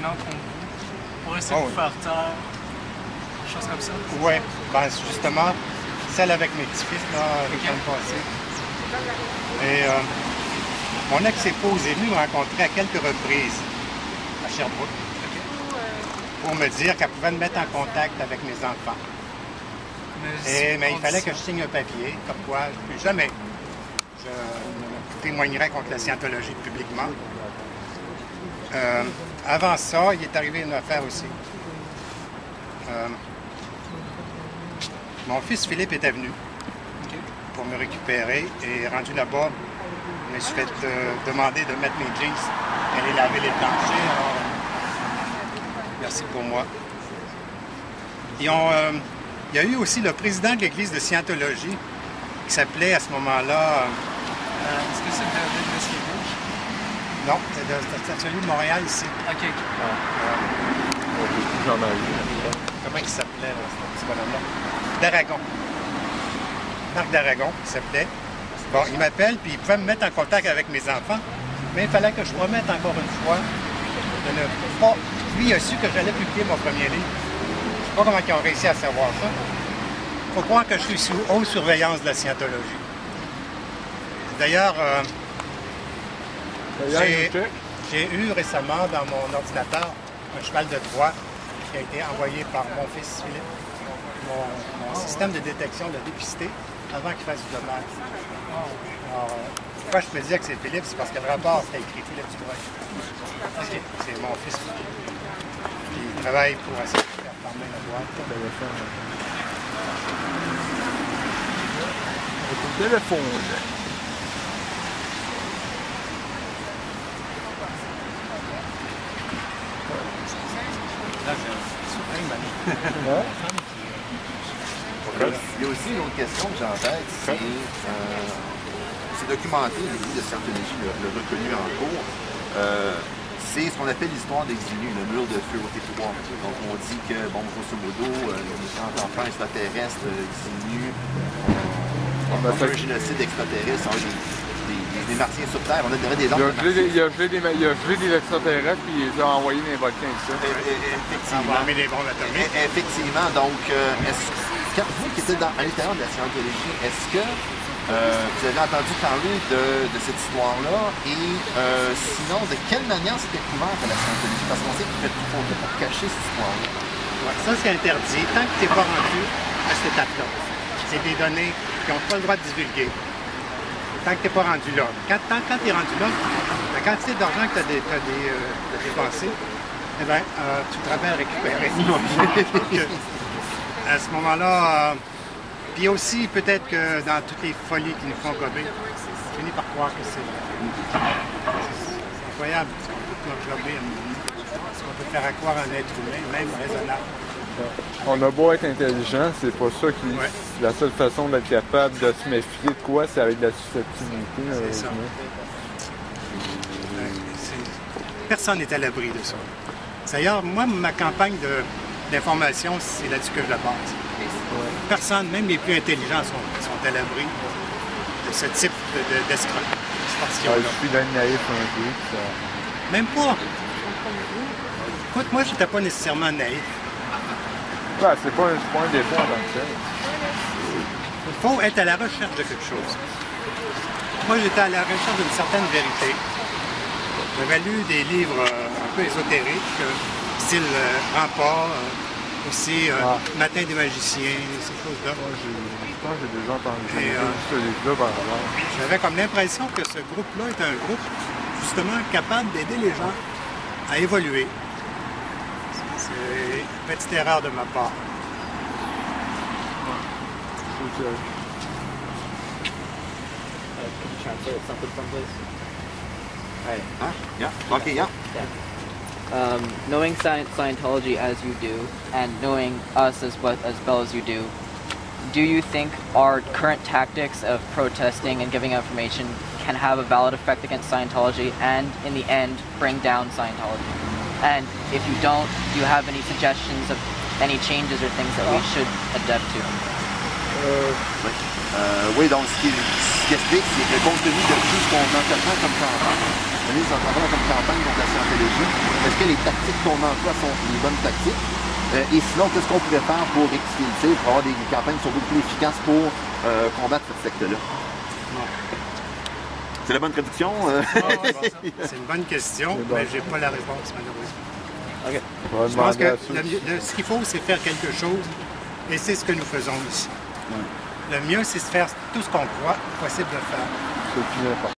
violents contre vous pour essayer de vous faire taire, des choses comme ça? Oui, ben, justement, celle avec mes petits-fils, là, le week-end passé. Et mon ex-épouse est venue me rencontrer à quelques reprises à Sherbrooke pour me dire qu'elle pouvait me mettre en contact avec mes enfants. Mais il fallait que je signe un papier, comme quoi plus jamais je ne témoignerais contre la scientologie publiquement. Avant ça, il est arrivé une affaire aussi. Mon fils Philippe était venu pour me récupérer et rendu là-bas, je me suis fait demander de mettre mes jeans et aller laver les planchers. Alors, merci pour moi. Il y a eu aussi le président de l'église de Scientologie qui s'appelait à ce moment-là... Est-ce que c'est David Mesquivaux? Non, c'est celui de Montréal ici. OK. Comment il s'appelait, ce petit bonhomme-là? D'Aragon. Marc d'Aragon, il s'appelait. Bon, il m'appelle, puis il pouvait me mettre en contact avec mes enfants, mais il fallait que je promette encore une fois de ne pas... Lui, il a su que j'allais publier mon premier livre. Je ne sais pas comment ils ont réussi à savoir ça. Il faut croire que je suis sous haute surveillance de la scientologie. D'ailleurs, j'ai eu récemment dans mon ordinateur un cheval de Troie qui a été envoyé par mon fils Philippe. Mon système de détection l'a dépisté avant qu'il fasse du dommage. Alors, pourquoi je me disais que c'est Philippe, c'est parce que le rapport, c'était écrit Philippe Dubreuil. C'est mon fils qui travaille pour essayer de faire fermer la boîte. Ton téléphone. Là, il y a aussi une autre question que j'ai en tête, c'est documenté, l'église de Scientologie le reconnu en cours. C'est ce qu'on appelle l'histoire d'Exilus, le mur de feu au T3. Donc on dit que, bon, grosso modo, les grands enfants extraterrestres exilus ont fait un génocide extraterrestre, des martiens sur Terre. On a des ordres. Il a gelé des extraterrestres puis il les a envoyés dans les volcans, ça. Effectivement. Des bombes atomiques. Effectivement. Donc, quand vous qui êtes à l'intérieur de la scientologie, est-ce que vous avez entendu parler de cette histoire-là? Et sinon, de quelle manière c'était couvert à la scientologie? Parce qu'on sait qu'il fait tout pour cacher cette histoire-là. Ouais, ça, c'est interdit. Tant que tu n'es pas rendu à cette étape-là. C'est des données qui n'ont pas le droit de divulguer. Tant que tu n'es pas rendu là. Quand tu es rendu là, la quantité d'argent que tu as dépensé, eh bien, tu travailles à récupérer. À ce moment-là, puis aussi, peut-être que dans toutes les folies qui nous font gober, je finis par croire que c'est incroyable ce qu'on peut gober, ce qu'on peut faire croire à un être humain, même raisonnable. On a beau être intelligent, c'est pas ça qui... Ouais. La seule façon d'être capable de se méfier de quoi, c'est avec de la susceptibilité. C'est ça. Personne n'est à l'abri de ça. D'ailleurs, moi, ma campagne d'information, c'est là-dessus que je la base. Personne, même les plus intelligents, sont à l'abri de ce type d'escroquerie. Je suis d'un naïf un peu. Ça... Même pas. Écoute, moi, je n'étais pas nécessairement naïf. Ouais, c'est pas un défaut en tant que tel. Il faut être à la recherche de quelque chose. Moi, j'étais à la recherche d'une certaine vérité. J'avais lu des livres un peu ésotériques, style Rempart, aussi Matin des magiciens, ces choses-là. Je pense que j'ai déjà entendu ce livre-là par rapport. J'avais comme l'impression que ce groupe-là est un groupe justement capable d'aider les gens à évoluer. C'est une petite erreur de ma part. Translate something someplace. Alright. Huh? Yeah. Okay, yeah. Knowing Scientology as you do, and knowing us as well as you do you think our current tactics of protesting and giving information can have a valid effect against Scientology and, in the end, bring down Scientology? And if you don't, do you have any suggestions of any changes or things that we should adapt to? Oui, donc ce qui explique, c'est que compte tenu de tout ce qu'on entreprend comme campagne, Nous entendons comme campagne contre la scientologie. Est-ce que les tactiques qu'on emploie sont les bonnes tactiques? Et sinon, qu'est-ce qu'on pourrait faire pour rectifier le tir, pour avoir des campagnes qui sont beaucoup plus efficaces pour combattre cette secte-là? C'est la bonne traduction? C'est une bonne question, mais j'ai pas la réponse, malheureusement. Okay. Je pense que ce qu'il faut, c'est faire quelque chose, et c'est ce que nous faisons ici. Le mieux, c'est de faire tout ce qu'on croit possible de faire. C'est le plus important.